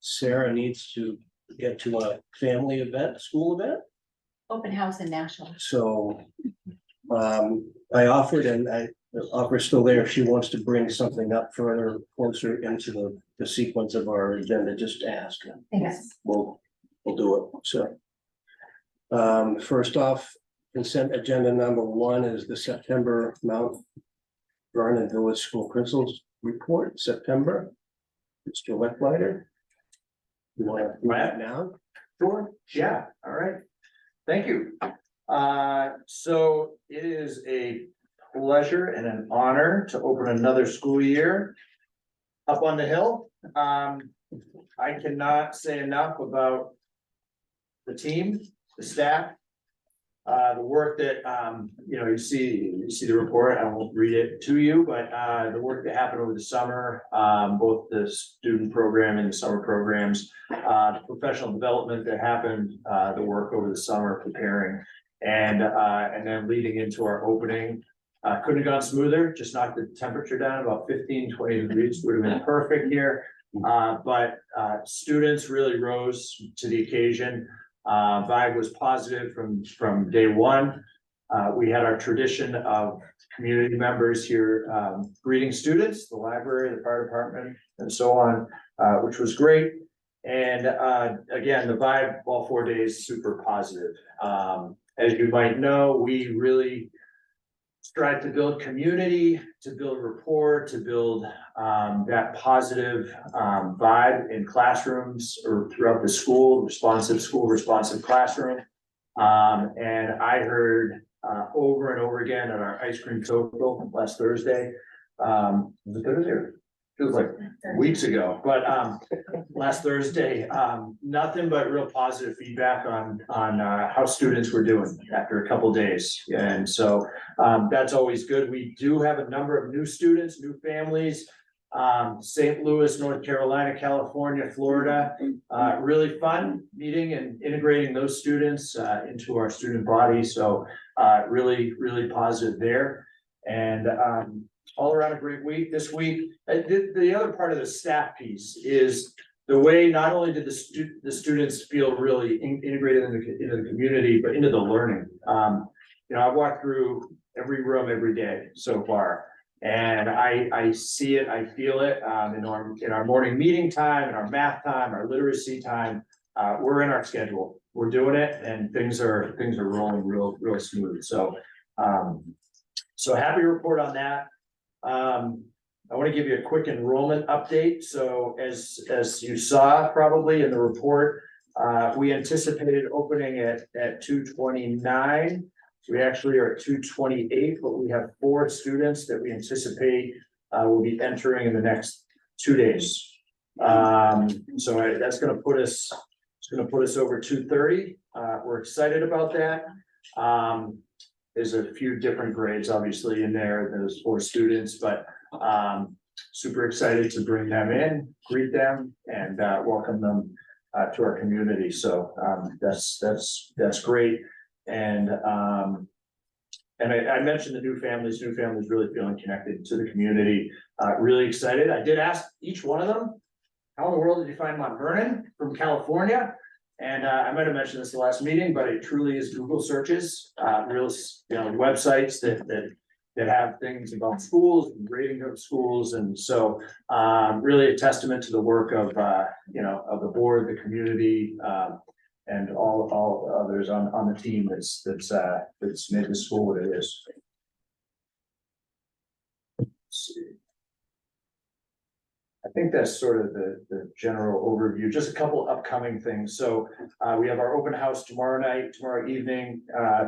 Sarah needs to get to a family event, a school event. Open house in Nashville. So I offered, and the offer's still there, if she wants to bring something up further closer into the sequence of our agenda, just ask. Thanks. We'll do it, so. First off, consent agenda number 1 is the September Mount Vernon Village School Principals Report, September. Mr. Wetblighter. You want to do that now? Sure, yeah, all right. Thank you. So it is a pleasure and an honor to open another school year up on the hill. I cannot say enough about the team, the staff, the work that, you see the report. I won't read it to you, but the work that happened over the summer, both the student program and the summer programs, the professional development that happened, the work over the summer preparing, and then leading into our opening. Couldn't have gone smoother, just knocked the temperature down about 15-20 degrees, would have been perfect here. But students really rose to the occasion. Vibe was positive from day one. We had our tradition of community members here greeting students, the library, the fire department, and so on, which was great. And again, the vibe all 4 days super positive. As you might know, we really strive to build community, to build rapport, to build that positive vibe in classrooms or throughout the school, responsive classroom. And I heard over and over again at our ice cream social last Thursday. Was it Thursday? It was like weeks ago, but last Thursday, nothing but real positive feedback on how students were doing after a couple days. And so that's always good. We do have a number of new students, new families, St. Louis, North Carolina, California, Florida. Really fun meeting and integrating those students into our student body. So really, really positive there. And all around a great week this week. The other part of the staff piece is the way not only did the students feel really integrated into the community, but into the learning. I've walked through every room every day so far, and I see it, I feel it in our morning meeting time, in our math time, our literacy time. We're in our schedule, we're doing it, and things are rolling real smooth. So happy to report on that. I want to give you a quick enrollment update. So as you saw probably in the report, we anticipated opening at 229. We actually are at 228, but we have 4 students that we anticipate will be entering in the next 2 days. So that's going to put us, over 230. We're excited about that. There's a few different grades obviously in there, those 4 students, but super excited to bring them in, greet them, and welcome them to our community. So that's great. And I mentioned the new families really feeling connected to the community, really excited. I did ask each one of them, how in the world did you find Mont Vernon from California? And I might have mentioned this the last meeting, but it truly is Google searches, websites that have things about schools and rating of schools. And so really a testament to the work of of the board, the community, and all others on the team that's made the school what it is. Let's see. I think that's sort of the general overview, just a couple upcoming things. So we have our open house tomorrow evening,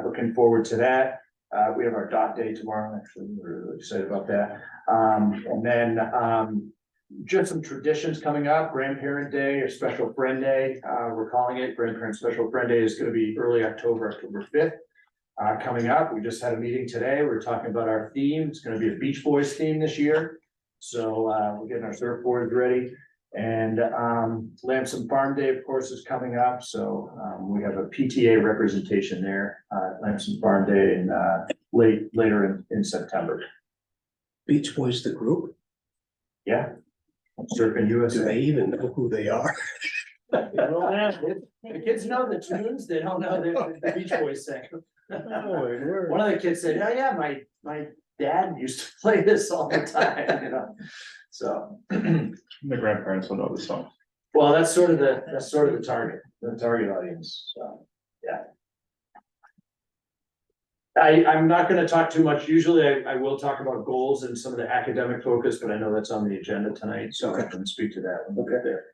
looking forward to that. We have our dot day tomorrow, actually, we're really excited about that. And then just some traditions coming up, Grandparent Day or Special Friend Day, we're calling it. Grandparent Special Friend Day is going to be early October 5th. Coming up, we just had a meeting today, we're talking about our theme. It's going to be a Beach Boys theme this year. So we're getting our surfboards ready, and Lamson Farm Day, of course, is coming up. So we have a PTA representation there, Lamson Farm Day, and later in September. Beach Boys, the group? Yeah. Surfing Do USA. they even know who they are? The kids know the tunes, they don't know the Beach Boys sing. One of the kids said, oh yeah, my dad used to play this all the time, you know, so. The grandparents will know the song. Well, that's sort of the target audience, so, yeah. I'm not gonna talk too much, usually I will talk about goals and some of the academic focus, but I know that's on the agenda tonight, so I can speak to that when we get there.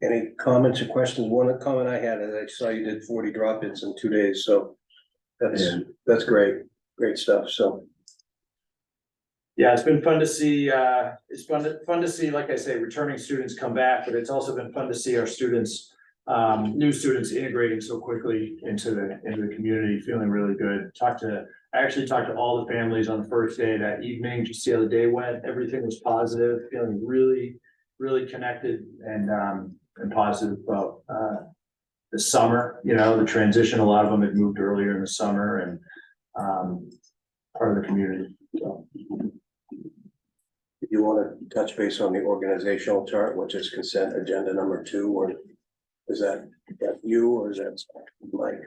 Any comments or questions? One comment I had is I saw you did 40 drop-ins in 2 days, so that's great, great stuff, so. Yeah, it's been fun to see, it's fun to see, like I say, returning students come back, but it's also been fun to see our students, new students integrating so quickly into the community, feeling really good. I actually talked to all the families on the first day that evening, just see how the day went. Everything was positive, feeling really, really connected and positive about, the summer, you know, the transition. A lot of them had moved earlier in the summer and, part of the community, so. If you want to touch base on the organizational chart, which is consent agenda number 2, or is that you or is that Mike?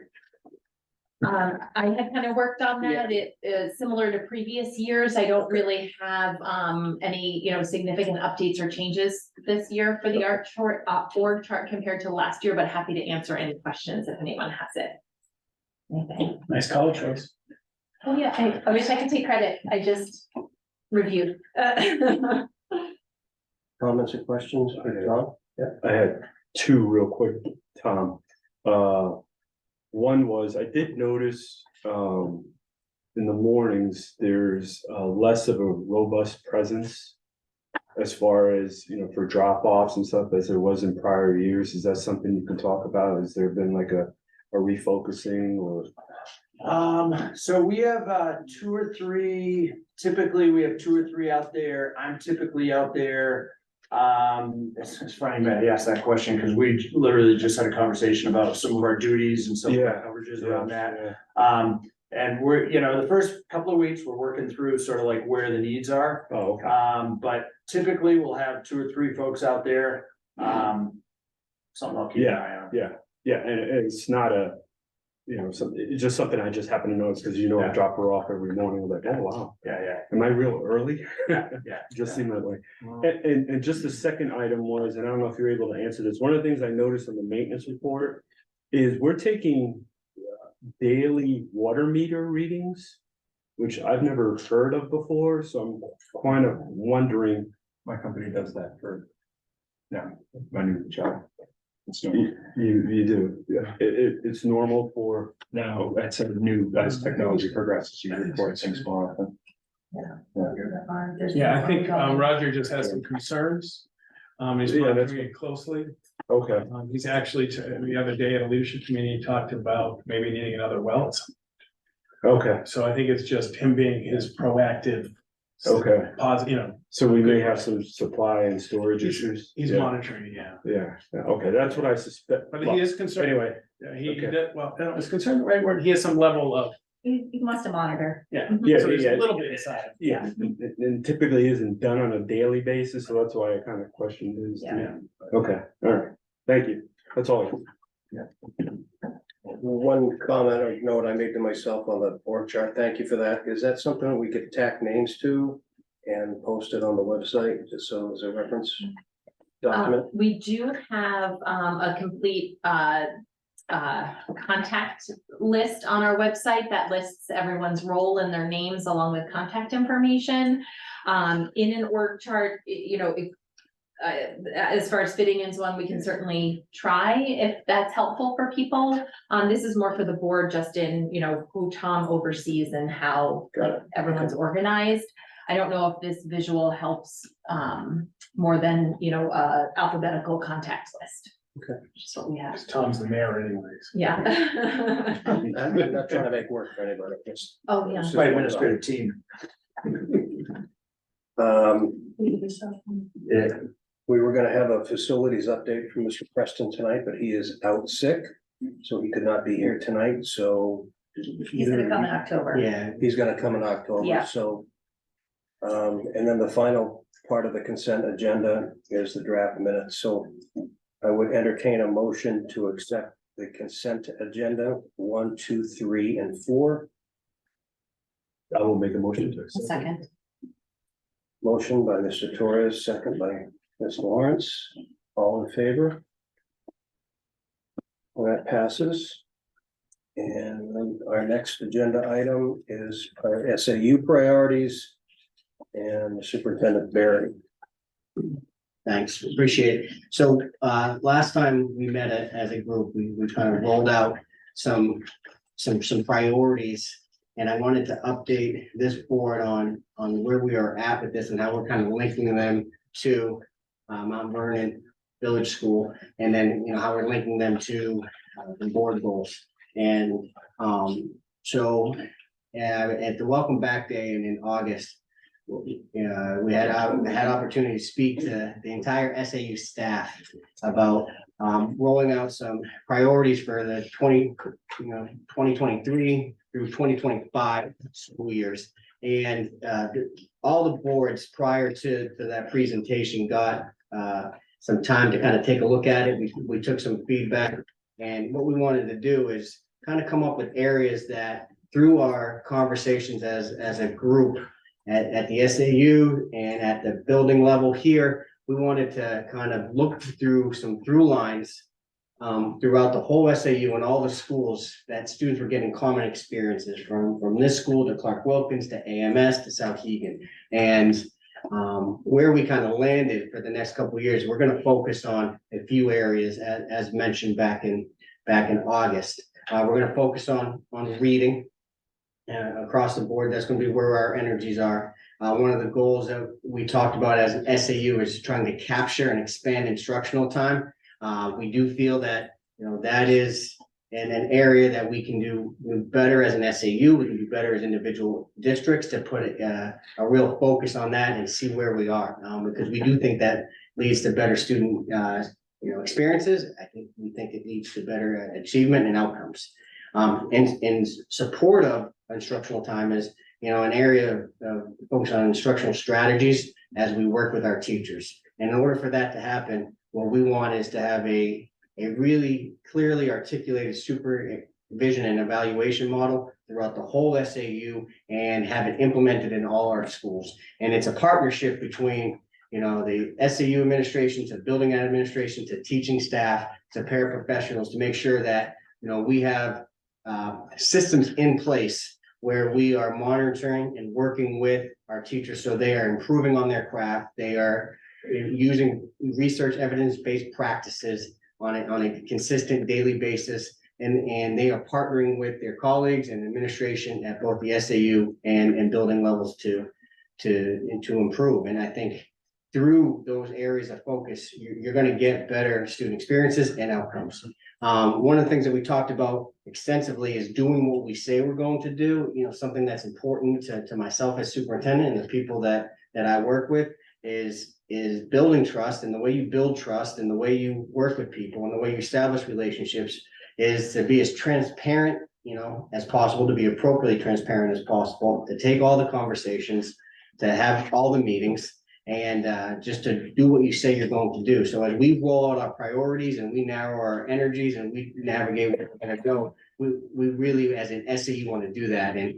I had kind of worked on that. It is similar to previous years. I don't really have any, significant updates or changes this year for the org chart compared to last year, but happy to answer any questions if anyone has it. Anything. Nice color choice. Oh yeah, I wish I could take credit. I just reviewed. Comments or questions for Tom? I had 2 real quick, Tom. One was, I did notice, in the mornings, there's less of a robust presence as far as, for drop-offs and stuff as there was in prior years. Is that something you can talk about? Has there been like a refocusing or? So we have 2 or 3, typically we have 2 or 3 out there. I'm typically out there. It's funny, Matt, you asked that question because we literally just had a conversation about some of our duties and some of our coverages around that. And we're, the first couple of weeks, we're working through sort of like where the needs are. Oh, okay. But typically we'll have 2 or 3 folks out there. Something I'll keep an eye on. Yeah, and it's not a, it's just something I just happen to notice because I drop her off every morning. I'm like, oh, wow. Yeah. Am I real early? Yeah. Just seemed that way. And just the second item was, and I don't know if you're able to answer this, one of the things I noticed in the maintenance report is we're taking daily water meter readings, which I've never heard of before, so I'm kind of wondering. My company does that for my new job. It's normal. You do, yeah. It's normal for. No, that's a new, as technology progresses, you report things more often. Yeah, I think Roger just has some concerns. He's monitoring it closely. Okay. He's actually, the other day at a leadership committee, talked about maybe needing another well. Okay. So I think it's just him being his proactive. Okay. Positive, So we may have some supply and storage issues. He's monitoring, Yeah, okay, that's what I suspect. But he is concerned. Anyway. He did, well, I don't know, is concerned the right word? He has some level of. He wants to monitor. Yeah. Yeah, So there's yeah. a little bit inside. Yeah, and typically isn't done on a daily basis, so that's why I kind of questioned this. Yeah. Okay, all right, thank you, that's all. One comment or note I made to myself on the org chart, thank you for that. Is that something that we could tack names to and post it on the website, just so as a reference document? We do have a complete contact list on our website that lists everyone's role and their names along with contact information. In an org chart, as far as fitting into one, we can certainly try if that's helpful for people. This is more for the board, just in, who Tom oversees and how everyone's organized. I don't know if this visual helps more than, alphabetical contact list. Okay. Which is what we have. Tom's the mayor anyways. Yeah. I'm not trying to make work for anybody. Just, Oh, yeah. My administrative team. Yeah. We were gonna have a facilities update from Mr. Preston tonight, but he is out sick, so he could not be here tonight, so. He's gonna come in October. Yeah, he's gonna come in October, Yeah. so. And then the final part of the consent agenda is the draft minutes, so I would entertain a motion to accept the consent agenda 1, 2, 3, and 4. I will make a motion to accept. Second. Motion by Mr. Torres, second by Ms. Lawrence. All in favor? Well, that passes. And then our next agenda item is our SAU priorities and Superintendent Barry. Thanks, appreciate it. So, last time we met as a group, we kind of rolled out some priorities. And I wanted to update this board on where we are at with this and how we're kind of linking them to Mount Vernon Village School. And then, how we're linking them to the board goals. And, so, at the Welcome Back Day and in August, we had opportunity to speak to the entire SAU staff about rolling out some priorities for the 2023 through 2025 school years. And all the boards prior to that presentation got some time to kind of take a look at it. We took some feedback, and what we wanted to do is kind of come up with areas that through our conversations as a group at the SAU and at the building level here, we wanted to kind of look through some through lines throughout the whole SAU and all the schools that students were getting common experiences from this school to Clark Wilkins to AMS to Souhegan. And where we kind of landed for the next couple of years, we're going to focus on a few areas as mentioned back in August. We're going to focus on reading across the board. That's going to be where our energies are. One of the goals that we talked about as an SAU is trying to capture and expand instructional time. We do feel that, that is in an area that we can do better as an SAU. We can do better as individual districts to put a real focus on that and see where we are. Because we do think that leads to better student, experiences. We think it leads to better achievement and outcomes. In support of instructional time is, an area of focus on instructional strategies as we work with our teachers. And in order for that to happen, what we want is to have a really clearly articulated supervision and evaluation model throughout the whole SAU and have it implemented in all our schools. And it's a partnership between, the SAU administration to building administration to teaching staff to paraprofessionals to make sure that, we have systems in place where we are monitoring and working with our teachers so they are improving on their craft. They are using research evidence-based practices on a consistent daily basis. And they are partnering with their colleagues and administration at both the SAU and building levels to improve. And I think through those areas of focus, you're going to get better student experiences and outcomes. One of the things that we talked about extensively is doing what we say we're going to do. Something that's important to myself as superintendent and the people that I work with is building trust. And the way you build trust and the way you work with people and the way you establish relationships is to be as transparent, as possible, to be appropriately transparent as possible, to take all the conversations, to have all the meetings, and just to do what you say you're going to do. So as we roll out our priorities and we narrow our energies and we navigate where we're going to go, we really, as an SAU, want to do that. And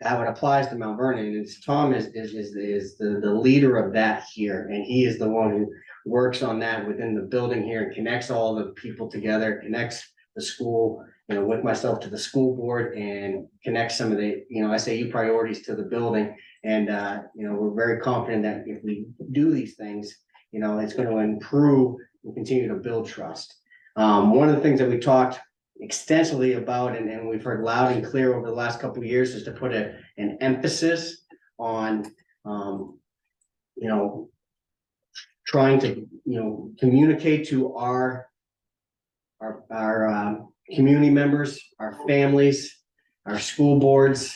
how it applies to Mount Vernon is Tom is the leader of that here, and he is the one who works on that within the building here and connects all the people together, connects the school, with myself to the school board, and connects some of the SAU priorities to the building. And we're very confident that if we do these things, it's going to improve and continue to build trust. One of the things that we talked extensively about and we've heard loud and clear over the last couple of years is to put an emphasis on trying to communicate to our community members, our families, our school boards,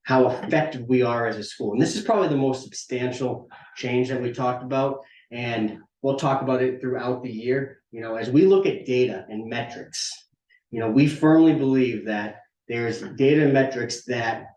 how effective we are as a school. And this is probably the most substantial change that we talked about. And we'll talk about it throughout the year. As we look at data and metrics, we firmly believe that there's data and metrics that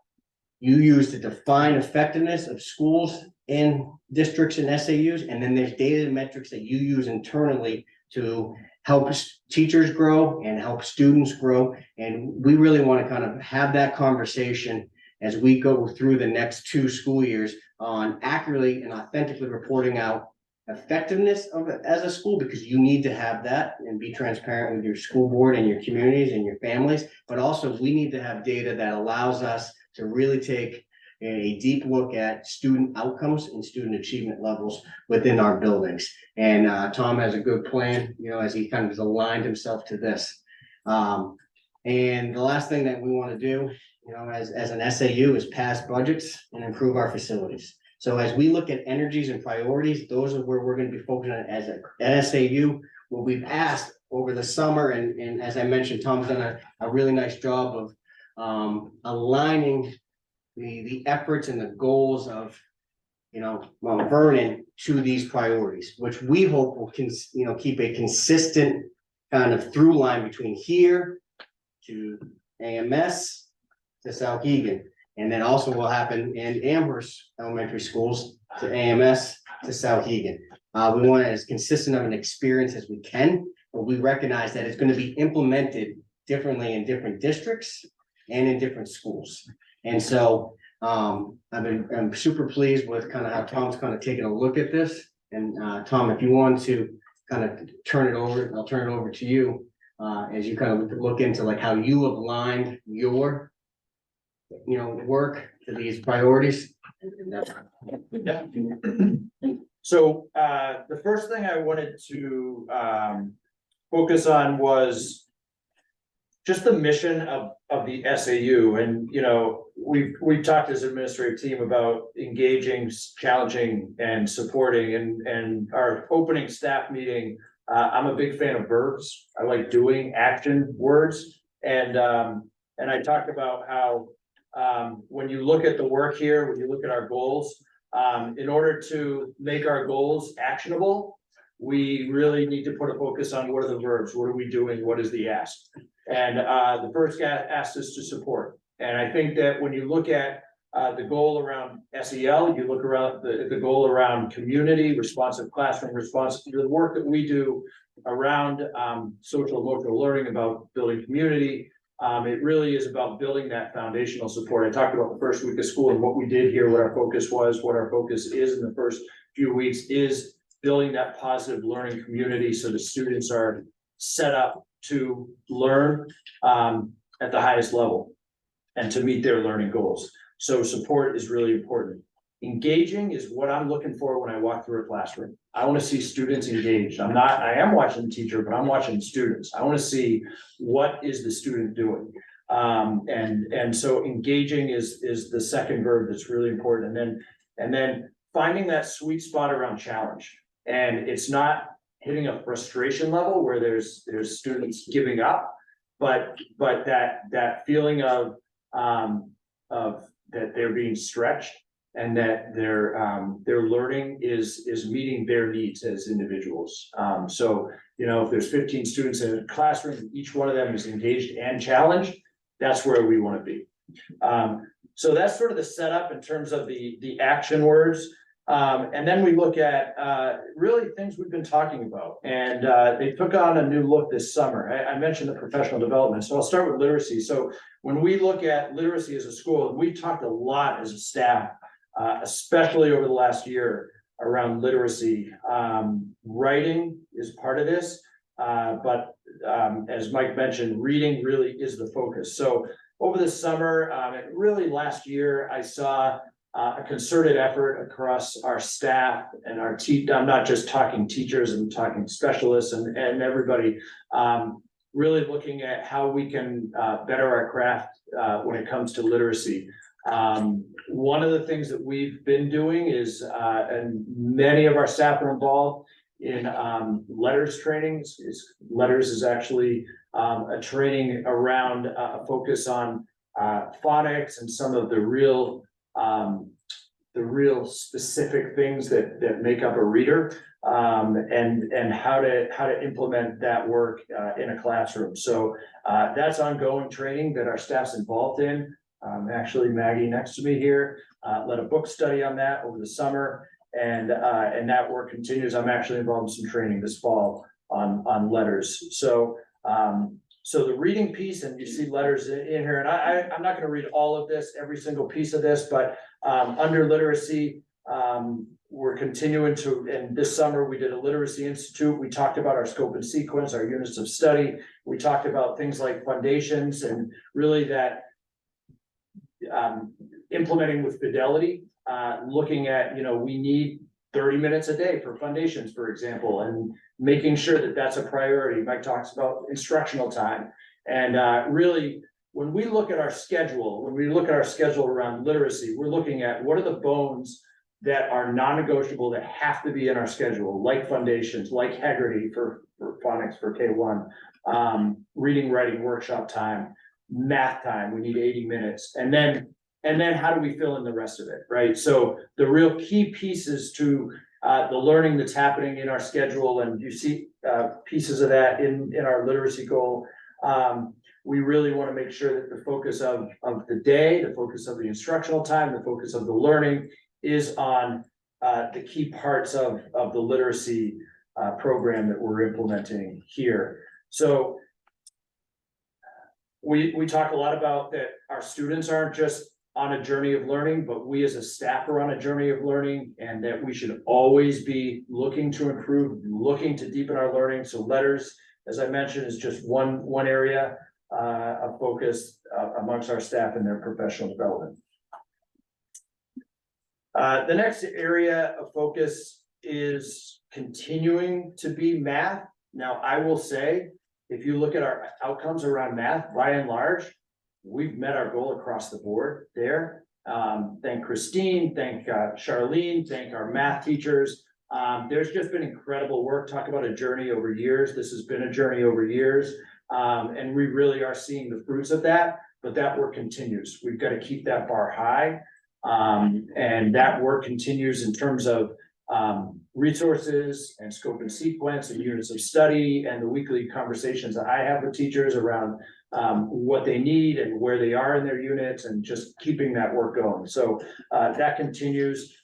you use to define effectiveness of schools in districts and SAUs, and then there's data metrics that you use internally to help teachers grow and help students grow. And we really want to kind of have that conversation as we go through the next 2 school years on accurately and authentically reporting out effectiveness of it as a school, because you need to have that and be transparent with your school board and your communities and your families. But also we need to have data that allows us to really take a deep look at student outcomes and student achievement levels within our buildings. And Tom has a good plan, you know, as he kind of aligned himself to this. And the last thing that we want to do, you know, as an SAU is pass budgets and improve our facilities. So as we look at energies and priorities, those are where we're going to be focusing on as an SAU. What we've asked over the summer, and as I mentioned, Tom's done a really nice job of aligning the efforts and the goals of, you know, Mount Vernon to these priorities, which we hope will keep a consistent kind of through line between here to AMS to Souhegan. And then also will happen in Amherst Elementary Schools to AMS to Souhegan. We want it as consistent of an experience as we can, but we recognize that it's going to be implemented differently in different districts and in different schools. And so I'm super pleased with kind of how Tom's kind of taking a look at this. And Tom, if you want to kind of turn it over, I'll turn it over to you as you kind of look into like how you have aligned your, you know, work to these priorities. Yeah. So the first thing I wanted to focus on was just the mission of the SAU. And, you know, we've talked as an administrative team about engaging, challenging, and supporting. And our opening staff meeting, I'm a big fan of verbs. I like doing action words. And I talked about how when you look at the work here, when you look at our goals, in order to make our goals actionable, we really need to put a focus on what are the verbs, what are we doing, what is the ask. And the first asked us to support. And I think that when you look at the goal around SEL, you look around the goal around community, responsive classroom, responsive to the work that we do around social emotional learning, about building community. It really is about building that foundational support. I talked about the first week of school and what we did here, what our focus was, what our focus is in the first few weeks is building that positive learning community so the students are set up to learn at the highest level and to meet their learning goals. So support is really important. Engaging is what I'm looking for when I walk through a classroom. I want to see students engaged. I am watching the teacher, but I'm watching students. I want to see what is the student doing. And so engaging is the second verb that's really important. And then finding that sweet spot around challenge. And it's not hitting a frustration level where there's students giving up, but that feeling of that they're being stretched and that their learning is meeting their needs as individuals. So, you know, if there's 15 students in a classroom, each one of them is engaged and challenged, that's where we want to be. So that's sort of the setup in terms of the action words. And then we look at really things we've been talking about, and they took on a new look this summer. I mentioned the professional development, so I'll start with literacy. So when we look at literacy as a school, we talked a lot as a staff, especially over the last year around literacy. Writing is part of this, but as Mike mentioned, reading really is the focus. So over the summer, really last year, I saw a concerted effort across our staff and our I'm not just talking teachers, I'm talking specialists and everybody, really looking at how we can better our craft when it comes to literacy. One of the things that we've been doing is, and many of our staff are involved in letters trainings. Letters is actually a training around a focus on phonics and some of the real specific things that make up a reader, and how to implement that work in a classroom. So that's ongoing training that our staff's involved in. Actually, Maggie next to me here, led a book study on that over the summer. And that work continues. I'm actually involved in some training this fall on letters. So, so the reading piece, and you see letters in here, and I'm not gonna read all of this, every single piece of this, but, under literacy, we're continuing to, and this summer we did a literacy institute. We talked about our scope and sequence, our units of study. We talked about things like foundations and really that implementing with fidelity, looking at, we need 30 minutes a day for foundations, for example, and making sure that that's a priority. Mike talks about instructional time. And really, when we look at our schedule, around literacy, we're looking at what are the bones that are non-negotiable that have to be in our schedule, like foundations, like Haggerty for phonics for K1, reading, writing, workshop time, math time, we need 80 minutes. And then how do we fill in the rest of it, right? So the real key pieces to the learning that's happening in our schedule, and you see pieces of that in our literacy goal. We really want to make sure that the focus of the day, the focus of the instructional time, the focus of the learning is on the key parts of the literacy program that we're implementing here. So we talk a lot about that our students aren't just on a journey of learning, but we as a staff are on a journey of learning, and that we should always be looking to improve, looking to deepen our learning. So letters, as I mentioned, is just one area of focus amongst our staff and their professional development. The next area of focus is continuing to be math. Now, I will say, if you look at our outcomes around math, by and large, we've met our goal across the board there. Thank Christine, thank Charlene, thank our math teachers. There's just been incredible work. Talk about a journey over years. This has been a journey over years. And we really are seeing the fruits of that, but that work continues. We've got to keep that bar high. And that work continues in terms of resources and scope and sequence and units of study and the weekly conversations that I have with teachers around what they need and where they are in their units, and just keeping that work going. So that continues.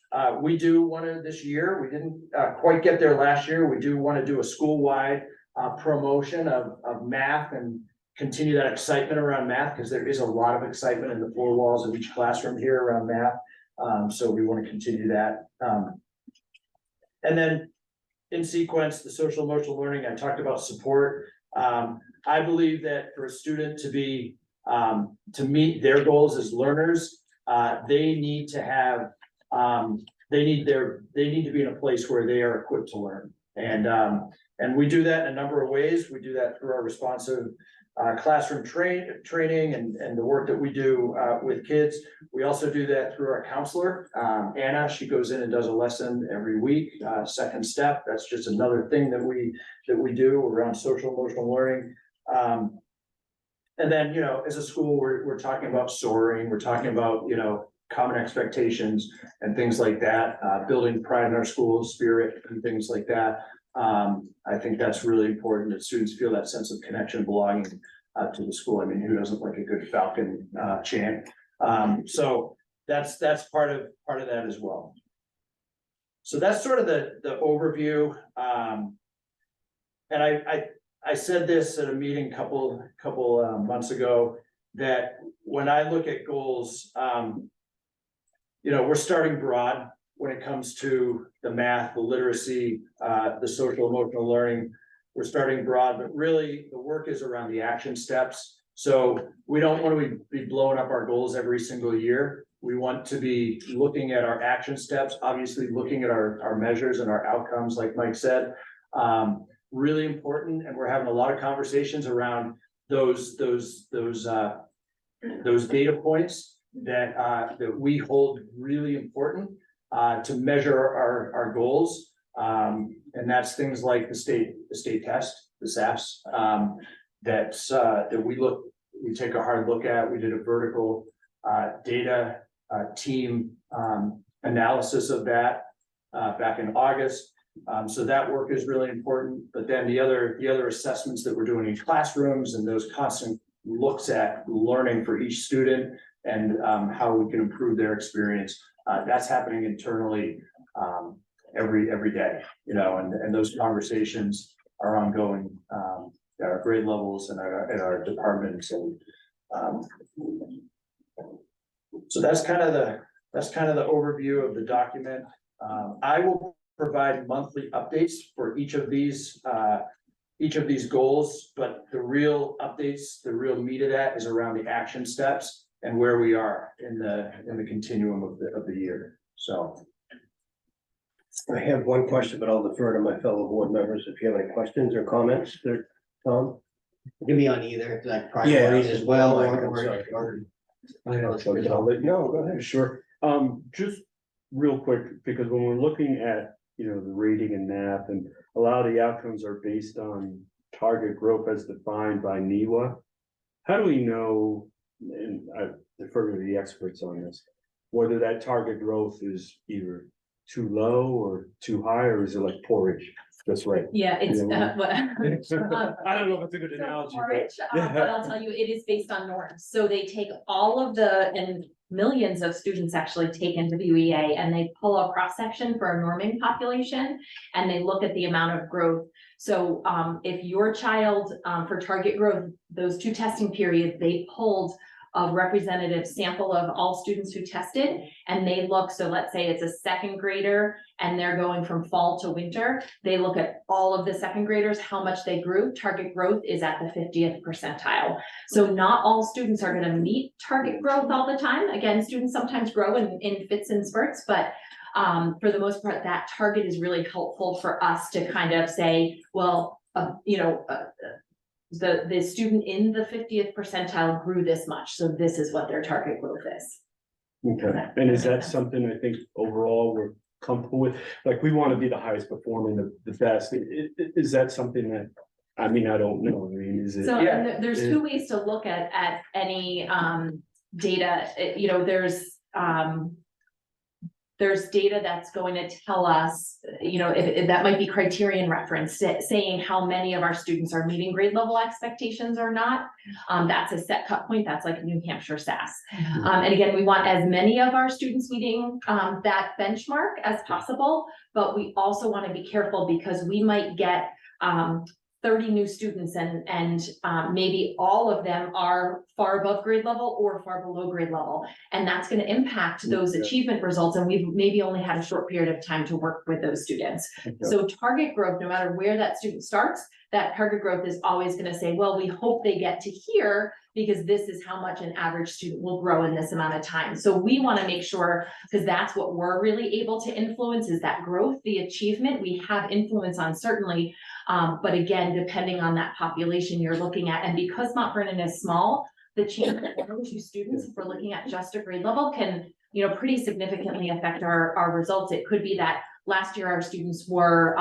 We do want to this year, we didn't quite get there last year. We do want to do a school-wide promotion of math and continue that excitement around math, because there is a lot of excitement in the four walls of each classroom here around math. So we want to continue that. And then in sequence, the social emotional learning, I talked about support. I believe that for a student to be, to meet their goals as learners, they need to have, they need to be in a place where they are equipped to learn. And we do that in a number of ways. We do that through our responsive classroom training and the work that we do with kids. We also do that through our counselor, Anna. She goes in and does a lesson every week. Second step, that's just another thing that we do around social emotional learning. And then, as a school, we're talking about soaring, we're talking about, common expectations and things like that, building pride in our school spirit and things like that. I think that's really important, that students feel that sense of connection, belonging to the school. I mean, who doesn't like a good Falcon chant? So that's part of that as well. So that's sort of the overview. And I said this at a meeting couple months ago, that when I look at goals, we're starting broad when it comes to the math, the literacy, the social emotional learning. We're starting broad, but really the work is around the action steps. So we don't want to be blowing up our goals every single year. We want to be looking at our action steps, obviously looking at our measures and our outcomes, like Mike said. Really important, and we're having a lot of conversations around those data points that we hold really important to measure our goals. And that's things like the state test, the SAPs, that we take a hard look at. We did a vertical data team analysis of that back in August. So that work is really important. But then the other assessments that we're doing in classrooms, and those constant looks at learning for each student, and how we can improve their experience. That's happening internally every day, you know, and those conversations are ongoing at our grade levels and at our departments and so that's kind of the overview of the document. I will provide monthly updates for each of these goals, but the real updates, the real meat of that is around the action steps and where we are in the continuum of the year. So I have one question, but I'll defer to my fellow board members if you have any questions or comments there, Tom. It can be on either, like Yeah, priorities as well, I'm or. sorry. I'll let- No, go ahead. Sure. Just real quick, because when we're looking at, you know, the rating and math and a lot of the outcomes are based on target growth as defined by NEWA. How do we know, and I defer to the experts on this, whether that target growth is either too low or too high, or is it like porridge? That's right. Yeah, it's, Yeah, what. I don't know if it's a good So analogy, porridge, but. but I'll tell you, it is based on norms. So they take all of and millions of students actually take into the UEA and they pull a cross section for a norming population and they look at the amount of growth. So if your child, for target growth, those 2 testing periods, they pulled a representative sample of all students who tested and they look, so let's say it's a 2nd grader and they're going from fall to winter, they look at all of the 2nd graders, how much they grew. Target growth is at the 50th percentile. So not all students are going to meet target growth all the time. Again, students sometimes grow in fits and spurts, but for the most part, that target is really helpful for us to kind of say, well, the student in the 50th percentile grew this much, so this is what their target growth is. Okay, and is that something I think overall we're comfortable with? Like, we want to be the highest performing, the best. Is that something that, I mean, I don't know, I mean, is it? So Yeah. and there's 2 ways to look at any data. You know, there's data that's going to tell us, you know, if that might be criterion reference, saying how many of our students are meeting grade level expectations or not. That's a set cut point. That's like New Hampshire SAS. And again, we want as many of our students meeting that benchmark as possible, but we also want to be careful because we might get 30 new students and maybe all of them are far above grade level or far below grade level. And that's going to impact those achievement results. And we've maybe only had a short period of time to work with those students. Okay. So target growth, no matter where that student starts, that target growth is always going to say, well, we hope they get to here because this is how much an average student will grow in this amount of time. So we want to make sure, because that's what we're really able to influence is that growth, the achievement we have influence on certainly. But again, depending on that population you're looking at, and because Mont Vernon is small, the change of 1 or 2 students, if we're looking at just a grade level, can, you know, pretty significantly affect our results. It could be that last year our students were,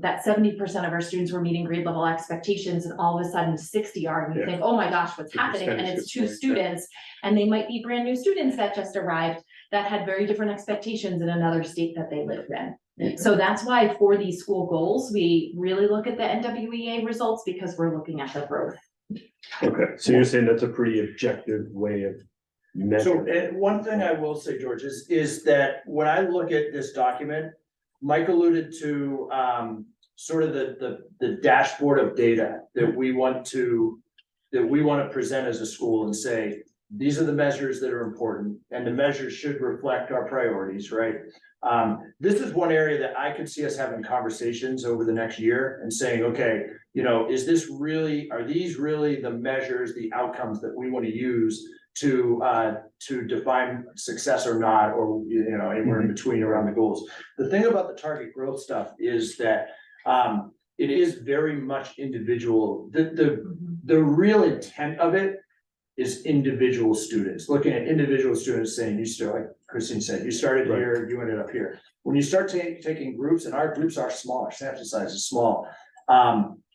that 70% of our students were meeting grade level expectations and all of a sudden 60 are, and you think, oh my gosh, what's happening? And it's 2 students, and they might be brand new students that just arrived that had very different expectations in another state that they lived in. So that's why for these school goals, we really look at the NWEA results because we're looking at the growth. Okay, so you're saying that's a pretty objective way of So measuring. one thing I will say, George, is that when I look at this document, Mike alluded to sort of the dashboard of data that we want to present as a school and say, these are the measures that are important and the measures should reflect our priorities, right? This is one area that I could see us having conversations over the next year and saying, okay, you know, are these really the measures, the outcomes that we want to use to define success or not, or, you know, anywhere in between around the goals. The thing about the target growth stuff is that it is very much individual. The real intent of it is individual students, looking at individual students saying, you start, like Christine said, you started here, you ended up here. When you start taking groups, and our groups are small, our sample size is small.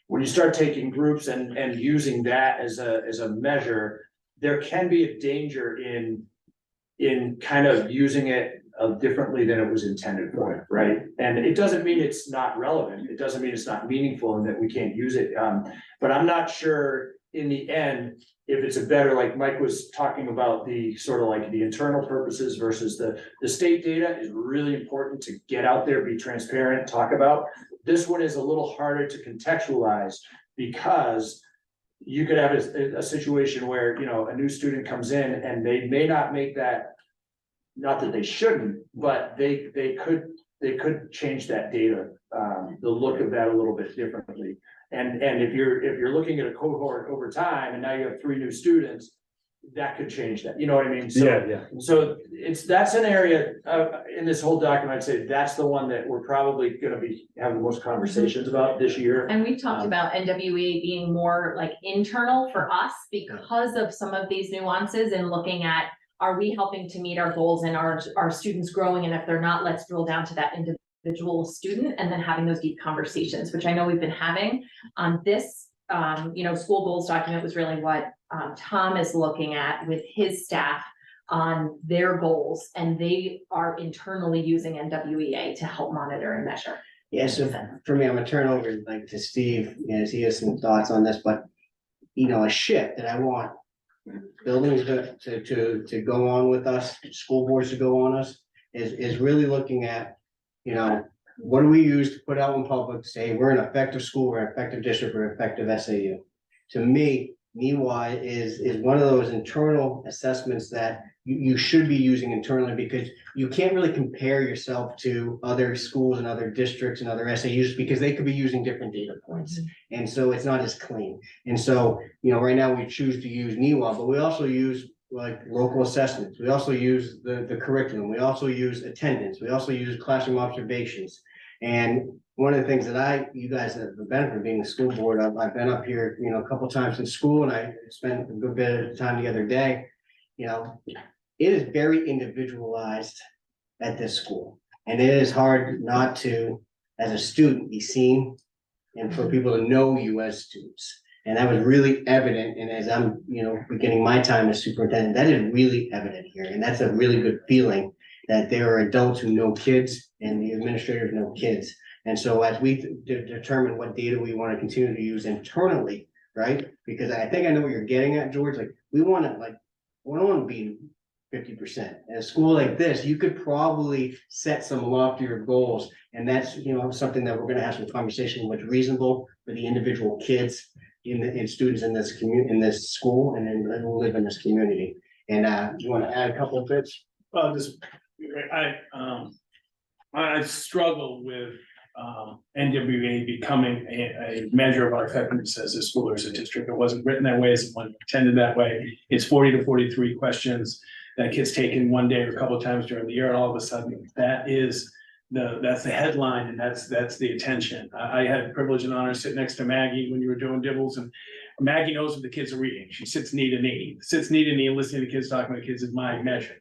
When you start taking groups and using that as a measure, there can be a danger in kind of using it differently than it was intended for, right? And it doesn't mean it's not relevant. It doesn't mean it's not meaningful and that we can't use it. But I'm not sure in the end, if it's a better, like Mike was talking about, the sort of like the internal purposes versus the state data is really important to get out there, be transparent, talk about. This one is a little harder to contextualize because you could have a situation where, you know, a new student comes in and they may not make that, not that they shouldn't, but they could change that data, the look of that a little bit differently. And if you're looking at a cohort over time and now you have 3 new students, that could change that, you know what I mean? So, Yeah. so that's an area, in this whole document, I'd say that's the one that we're probably gonna be having the most conversations about this year. And we've talked about NWA being more like internal for us because of some of these nuances and looking at, are we helping to meet our goals and our students growing? And if they're not, let's drill down to that individual student and then having those deep conversations, which I know we've been having on this, you know, school goals document was really what Tom is looking at with his staff on their goals, and they are internally using NWEA to help monitor and measure. Yeah, so for me, I'm gonna turn over like to Steve, as he has some thoughts on this, but you know, a shift that I want buildings to go on with us, school boards to go on us, is really looking at, you know, what do we use to put out in public, to say we're an effective school, we're an effective district, we're an effective SAU. To me, NEWI is one of those internal assessments that you should be using internally, because you can't really compare yourself to other schools and other districts and other SAUs because they could be using different data points. And so it's not as clean. And so, you know, right now we choose to use NEWA, but we also use like local assessments. We also use the curriculum. We also use attendance. We also use classroom observations. And one of the things that you guys have the benefit of being the school board, I've been up here, you know, a couple times in school, and I spent a good bit of time the other day. You know, it is very individualized at this school, and it is hard not to, as a student, be seen and for people to know you as students. And that was really evident. And as I'm, you know, beginning my time as superintendent, that is really evident here. And that's a really good feeling that there are adults who know kids and the administrators know kids. And so as we determine what data we want to continue to use internally, right? Because I think I know what you're getting at, George, like we don't want to be 50%. At a school like this, you could probably set some loftier goals. And that's, you know, something that we're going to have some conversation what's reasonable for the individual kids in students in this community, in this school, and then who live in this community. And you want to add a couple of bits? Well, I struggle with NWA becoming a measure of our effectiveness as a school or as a district. It wasn't written that way, it wasn't intended that way. It's 40 to 43 questions that kids take in one day or a couple of times during the year, and all of a sudden that's the headline, and that's the attention. I had the privilege and honor to sit next to Maggie when you were doing Dibbles, and Maggie knows what the kids are reading. She sits knee to knee, and listening to kids talking to kids is my measure.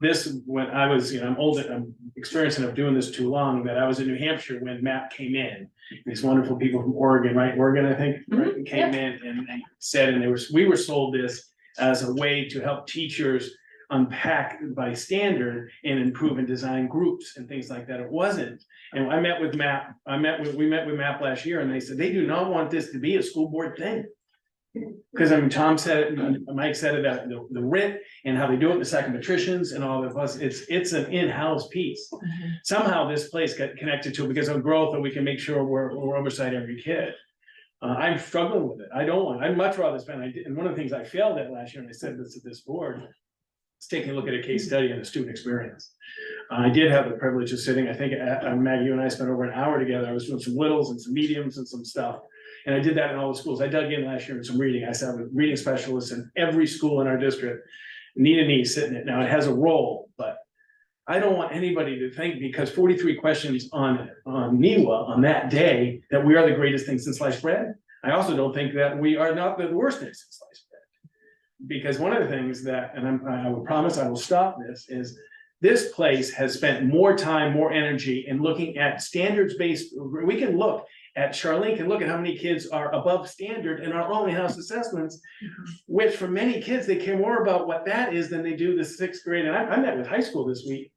This, when I was, you know, I'm old, I'm experienced enough doing this too long, that I was in New Hampshire when Matt came in. These wonderful people from Oregon, right? Oregon, I think, right? Came in and said, and we were sold this as a way to help teachers unpack by standard and improve and design groups and things like that. It wasn't. And I met with Matt, we met with Matt last year, and they said they do not want this to be a school board thing. Because I mean, Tom said it, and Mike said it, that the RIT and how they do it, the psychometricians and all of us, it's an in-house piece. Somehow this place got connected to it because of growth, and we can make sure we're oversight every kid. I'm struggling with it. I'd much rather spend, and one of the things I failed at last year, and I said this to this board, is taking a look at a case study and the student experience. I did have the privilege of sitting, I think Maggie, you and I spent over an hour together. I was doing some littles and some mediums and some stuff. And I did that in all the schools. I dug in last year in some reading. I sat with reading specialists in every school in our district, knee to knee sitting it. Now it has a role, but I don't want anybody to think because 43 questions on NEWA on that day that we are the greatest thing since sliced bread. I also don't think that we are not the worst thing since sliced bread. Because one of the things that, and I will promise I will stop this, is this place has spent more time, more energy in looking at standards-based, we can look at, Charlene can look at how many kids are above standard in our only house assessments, which for many kids, they care more about what that is than they do the 6th grade. And I met with high school this week.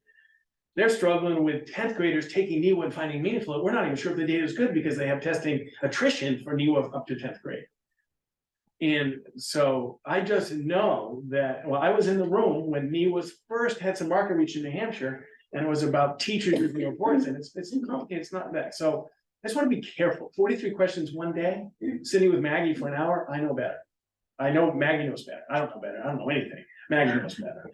They're struggling with 10th graders taking NEWA and finding meaningful. We're not even sure if the data is good because they have testing attrition for NEWA up to 10th grade. And so I just know that, well, I was in the room when he was first had some market reach in New Hampshire. And it was about teachers using reports, and it's complicated, it's not that, so I just want to be careful, 43 questions one day, sitting with Maggie for an hour, I know better. I know Maggie knows better, I don't know better, I don't know anything, Maggie knows better.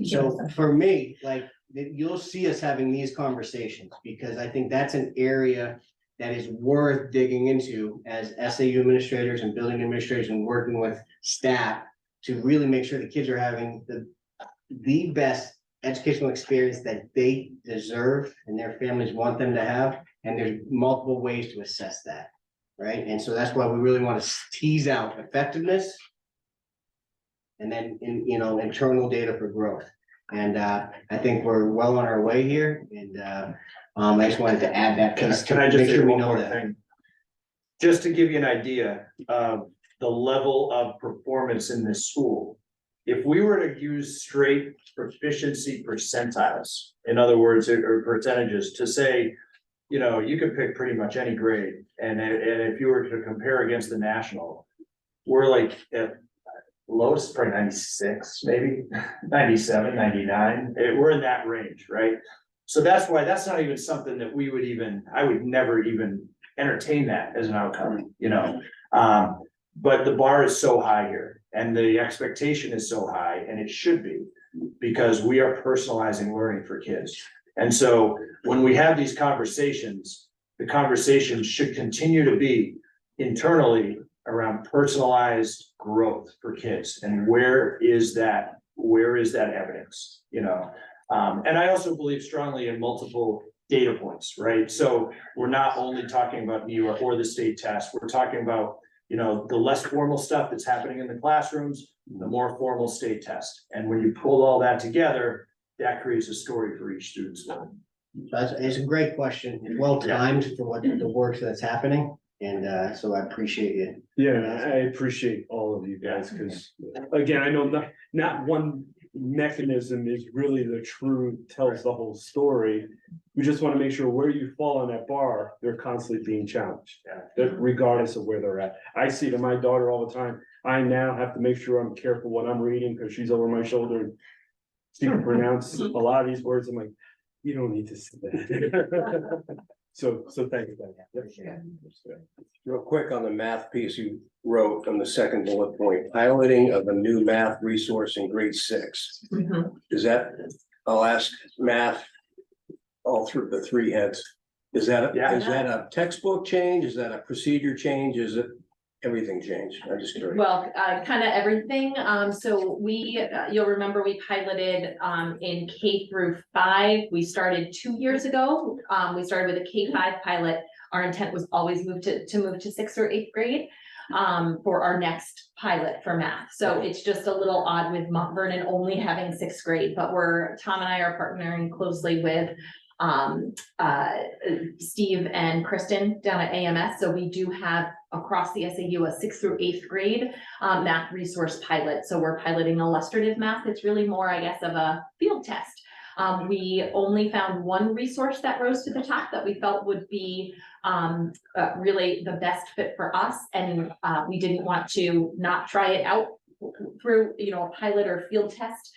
So for me, like, you'll see us having these conversations, because I think that's an area that is worth digging into as SAU administrators and building administrators and working with staff to really make sure the kids are having the best educational experience that they deserve and their families want them to have. And there's multiple ways to assess that, right? And so that's why we really want to tease out effectiveness and then internal data for growth. And I think we're well on our way here, and I just wanted to add that piece. Can I just make say sure we one know more that. thing? Just to give you an idea of the level of performance in this school. If we were to use straight proficiency percentiles, in other words, or percentages, to say, you could pick pretty much any grade, and if you were to compare against the national, we're like at lowest, probably 96, maybe 97, 99. We're in that range, right? So that's why that's not even something that I would never even entertain that as an outcome, but the bar is so high here, and the expectation is so high, and it should be, because we are personalizing learning for kids. And so when we have these conversations, the conversations should continue to be internally around personalized growth for kids, and where is that evidence, and I also believe strongly in multiple data points, right? So we're not only talking about New York or the state test, we're talking about, the less formal stuff that's happening in the classrooms, the more formal state test. And when you pull all that together, that creates a story for each student's learning. It's a great question, well timed for what the work that's happening, and so I appreciate it. Yeah, I appreciate all of you guys, because again, I know not one mechanism is really the true, tells the whole story. We just want to make sure where you fall on that bar, they're constantly being challenged, that regardless of where they're at. I see to my daughter all the time, I now have to make sure I'm careful what I'm reading, because she's over my shoulder and she can pronounce a lot of these words. I'm like, you don't need to say that. So thank you. Real quick on the math piece you wrote on the second bullet point, piloting of a new math resource in grade 6. Is that, I'll ask math all through the 3 heads. Is that a textbook change? Is that a procedure change? Is it everything changed? I'm just curious. Well, kind of everything. So you'll remember we piloted in K through 5. We started 2 years ago. We started with a K-5 pilot. Our intent was always move to 6th or 8th grade for our next pilot for math. So it's just a little odd with Mont Vernon only having 6th grade, but Tom and I are partnering closely with Steve and Kristen down at AMS. So we do have across the SAU a 6th through 8th grade math resource pilot. So we're piloting illustrative math. It's really more, I guess, of a field test. We only found one resource that rose to the top that we felt would be really the best fit for us. And we didn't want to not try it out through, a pilot or field test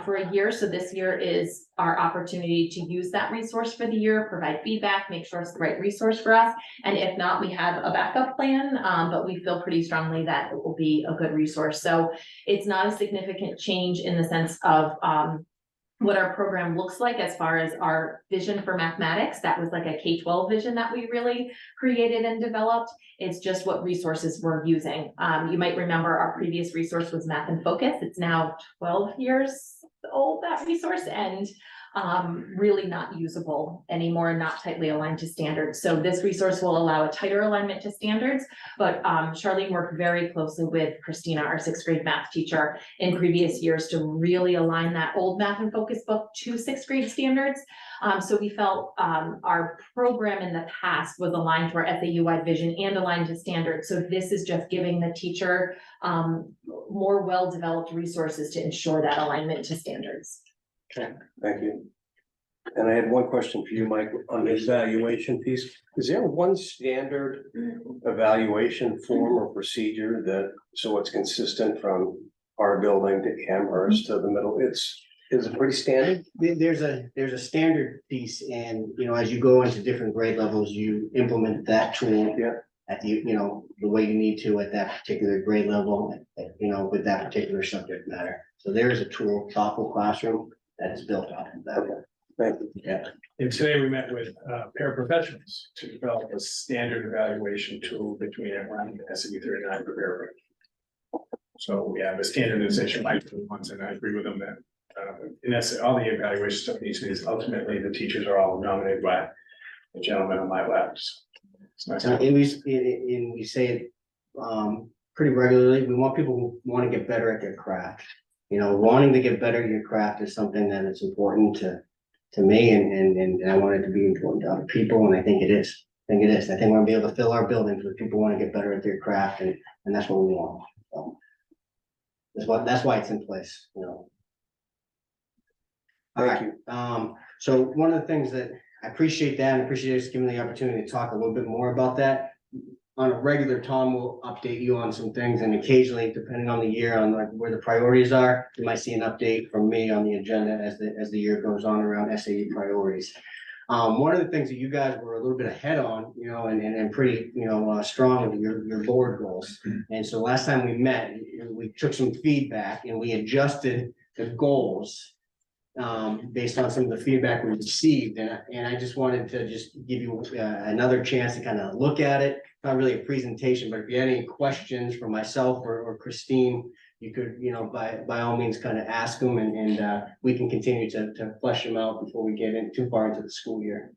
for a year. So this year is our opportunity to use that resource for the year, provide feedback, make sure it's the right resource for us. And if not, we have a backup plan, but we feel pretty strongly that it will be a good resource. So it's not a significant change in the sense of what our program looks like as far as our vision for mathematics. That was like a K-12 vision that we really created and developed. It's just what resources we're using. You might remember our previous resource was Math in Focus. It's now 12 years old, that resource, and really not usable anymore, not tightly aligned to standards. So this resource will allow a tighter alignment to standards, but Charlene worked very closely with Christina, our 6th grade math teacher, in previous years to really align that old Math in Focus book to 6th grade standards. So we felt our program in the past was aligned to our SAU-wide vision and aligned to standards. So this is just giving the teacher more well-developed resources to ensure that alignment to standards. Okay, thank you. And I had one question for you, Mike, on the evaluation piece. Is there one standard evaluation form or procedure that, so it's consistent from our building to Amherst to the middle? Is it pretty standard? There's a standard piece and, as you go into different grade levels, you implement that tool. Yeah. At the way you need to at that particular grade level, with that particular subject matter. So there is a tool, Thoughtful Classroom, that is built off of that. Thank you. Yeah. And today we met with paraprofessionals to develop a standard evaluation tool between everyone and SAU 39 for paraprofessionals. So we have a standardization like the ones, and I agree with them that in essence, all the evaluation stuff needs to be, ultimately the teachers are all nominated by the gentleman on my left. So it's nice. And we say it pretty regularly. We want people who want to get better at their craft. Wanting to get better at your craft is something that is important to me and I want it to be important to other people, and I think it is. I think we're gonna be able to fill our buildings with people who want to get better at their craft, and that's what we want. So that's why it's in place, All Thank right, so one of the things that I appreciate that, and appreciate us giving the opportunity to talk a little bit more about that. On a regular, Tom will update you on some things, and occasionally, depending on the year, on like where the priorities are, you might see an update from me on the agenda as the year goes on around SAU priorities. One of the things that you guys were a little bit ahead on, and pretty, strong with your board goals. And so last time we met, we took some feedback and we adjusted the goals based on some of the feedback we received, and I just wanted to just give you another chance to kind of look at it. Not really a presentation, but if you had any questions for myself or Christine, you could, by all means, kind of ask them, and we can continue to flesh them out before we get in too far into the school year.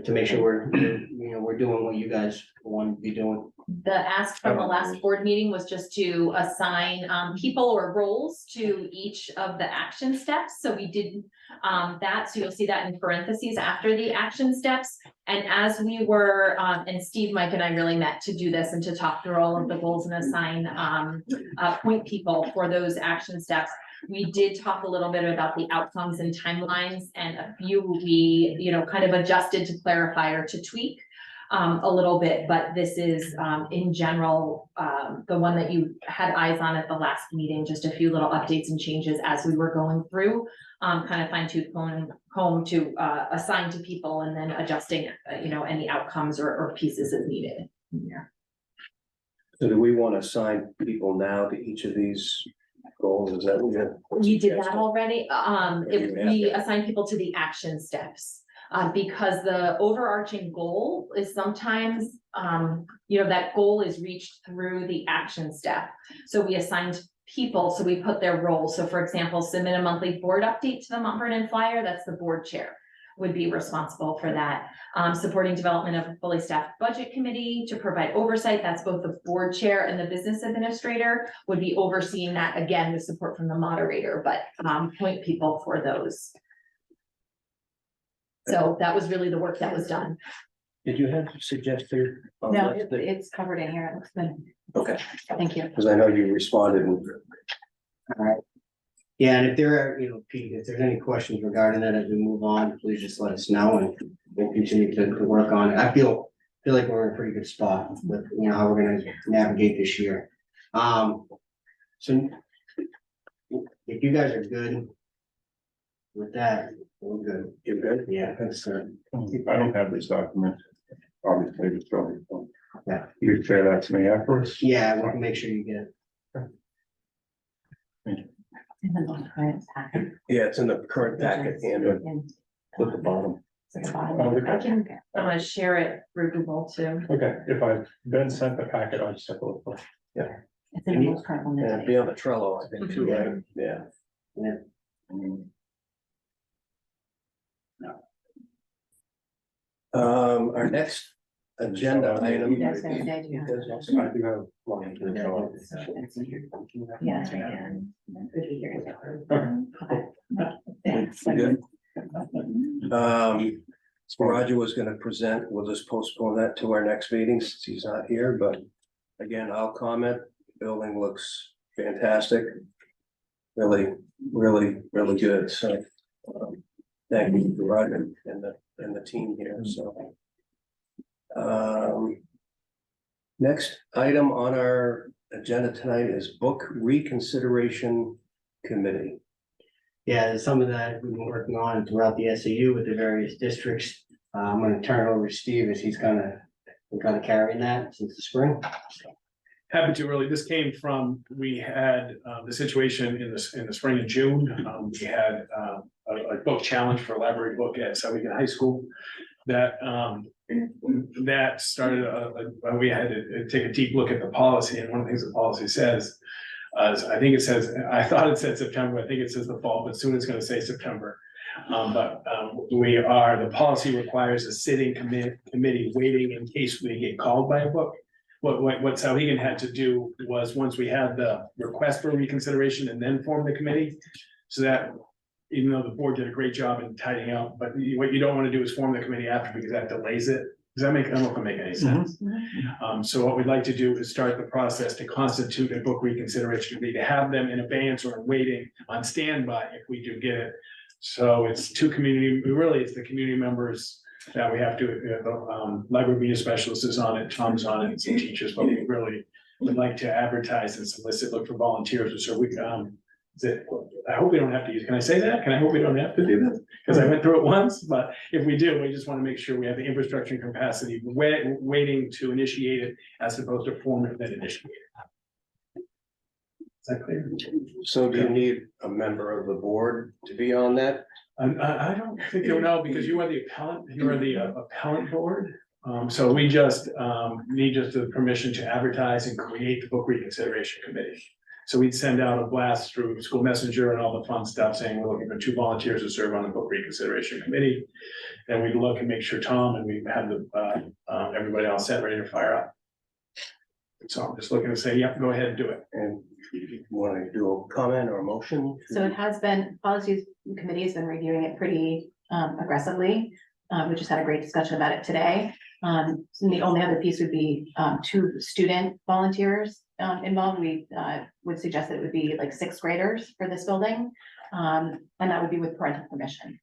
To make sure we're doing what you guys want to be doing. The ask from the last board meeting was just to assign people or roles to each of the action steps. So we did that. So you'll see that in parentheses after the action steps. And as we were, and Steve, Mike, and I really met to do this and to talk through all of the goals and assign point people for those action steps. We did talk a little bit about the outcomes and timelines, and a few we, kind of adjusted to clarify or to tweak a little bit, but this is in general, the one that you had eyes on at the last meeting, just a few little updates and changes as we were going through, kind of fine tooth comb to assign to people and then adjusting, any outcomes or pieces as needed. Yeah. So do we want to assign people now to each of these goals? Is that what We did that already. If we assign people to the action steps, because the overarching goal is sometimes, that goal is reached through the action step. So we assigned people, so we put their role. So for example, submit a monthly board update to the Mont Vernon Flyer. That's the board chair would be responsible for that. Supporting development of a fully staffed budget committee to provide oversight. That's both the board chair and the business administrator would be overseeing that, again, with support from the moderator, but point people for those. So that was really the work that was done. Did you have suggested? No, it's covered in here. It looks good. Okay, Thank you. because I know you responded and Yeah, and if there are, Pete, if there's any questions regarding that as we move on, please just let us know and we'll continue to work on it. I feel like we're in a pretty good spot with, how we're gonna navigate this year. So if you guys are good with that, we're good. you're good. Yeah, that's I don't have this document, obviously, it's probably. Yeah. You share that to me afterwards? yeah, we can make sure you get it. Yeah, it's in the current packet and at the bottom. I'm gonna share it through Google too. Okay, if I've been sent the packet, I'll just have to look for it. It's in the most current one. And it'd be on the Trello, I think, too, right? Yeah. Our next agenda item. I do have one. Good. Roger was gonna present, we'll just postpone that to our next meeting since he's not here, but again, I'll comment, building looks fantastic. Really, really, really good, so. Thank you, Vernon, and the team here, so. Next item on our agenda tonight is book reconsideration committee. Yeah, there's some of that we've been working on throughout the SAU with the various districts. I'm gonna turn it over to Steve as he's kind of carrying that since the spring. Happy to really, this came from, we had the situation in the spring of June. We had a book challenge for a library book at Southern High School that started, we had to take a deep look at the policy, and one of the things the policy says is, I think it says, I thought it said September, I think it says the fall, but soon it's gonna say September. The policy requires a sitting committee waiting in case we get called by a book. What Sauhegan had to do was, once we had the request for reconsideration and then form the committee, so that even though the board did a great job in tidying up, but what you don't want to do is form the committee after, because that delays it. Does that make, I don't know if it make any sense. So what we'd like to do is start the process to constitute a book reconsideration committee, to have them in abeyance or waiting on standby if we do get it. So it's it's the community members that we have to, library media specialist is on it, Tom's on it, and some teachers, but we really would like to advertise and solicit, look for volunteers, so we, I hope we don't have to use, can I say that? Can I hope we don't have to do this? Because I went through it once, but if we do, we just want to make sure we have the infrastructure and capacity, waiting to initiate it as opposed to form it then initiate it. Is that clear? So do you need a member of the board to be on that? I don't think you'll know, because you are the appellant board. So we just need the permission to advertise and create the book reconsideration committee. So we'd send out a blast through school messenger and all the fun stuff saying we're looking for 2 volunteers to serve on the book reconsideration committee. Then we'd look and make sure Tom and we have everybody all set, ready to fire up. So I'm just looking to say, yep, go ahead and do it. And you want to do a comment or a motion? So it has been, policies committee has been reviewing it pretty aggressively. We just had a great discussion about it today. And the only other piece would be 2 student volunteers involved. We would suggest that it would be like 6th graders for this building. And that would be with parental permission.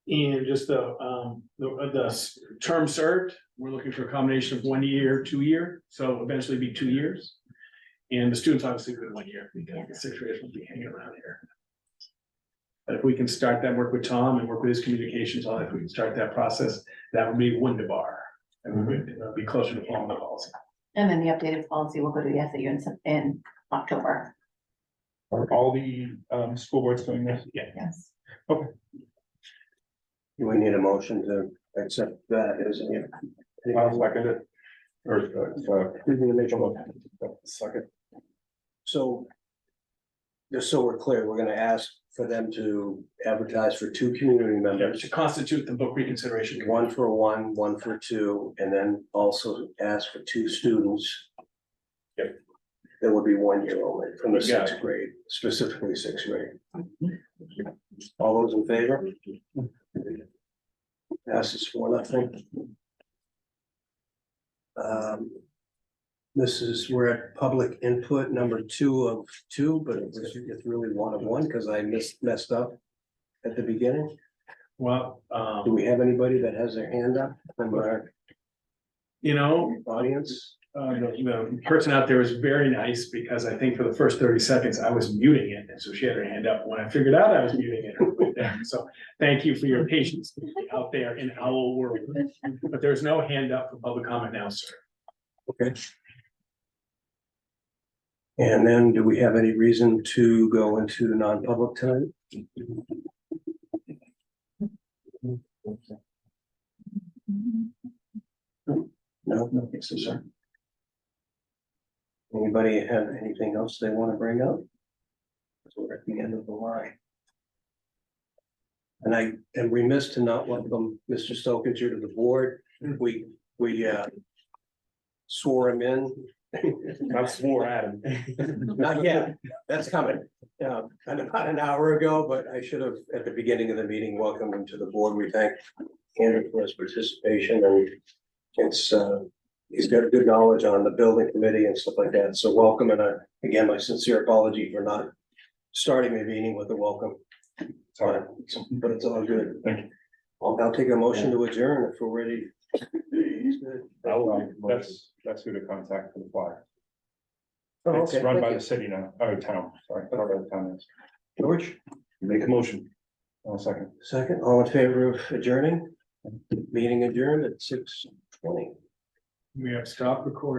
And just the term served, we're looking for a combination of 1 year, 2 year, so eventually be 2 years. And the students obviously good 1 year, because the 6th graders will be hanging around here. But if we can start that work with Tom and work with his communications on it, if we can start that process, that would be wonderbar. And we would be closer to following the policy. And then the updated policy will go to the SAU in October. Are all the school boards doing this? Yeah. Yes. Do we need a motion to accept that as a? I'll second it. Or, second. So, just so we're clear, we're gonna ask for them to advertise for 2 community members. To constitute the book reconsideration. committee. 1 for 1, 1 for 2, and then also ask for 2 students. Yep. There would be 1 year only from the You got 6th grade, specifically 6th grade. All those in favor? Passes 4-0. We're at public input number 2 of 2, but it's really 1 of 1 because I messed up at the beginning. Well, Do we have anybody that has their hand up from our audience? The person out there is very nice, because I think for the first 30 seconds I was muting it, and so she had her hand up. When I figured out I was muting it, her went down. So thank you for your patience out there in our world. But there's no hand up for public comment now, sir. Okay. And then do we have any reason to go into the non-public tonight? No, so, sir. Anybody have anything else they want to bring up? So we're at the end of the line. And I am remiss to not welcome Mr. Stokinger to the board. We swore him in. I swore at him. Not yet, that's coming. And about an hour ago, but I should have, at the beginning of the meeting, welcomed him to the board. We thank Andrew for his participation, and it's, he's got good knowledge on the building committee and stuff like that. So welcome, and again, my sincere apology for not starting the meeting with a welcome. Sorry. but it's all good. Thank you. I'll take a motion to adjourn if we're ready. That's who to contact for the flyer. Oh, It's okay, run thank by you. the city now, town, sorry, whatever the town is. George, Make a motion. 1 second. second, all in favor of adjourning? Meeting adjourned at 6:20. We have stopped recording.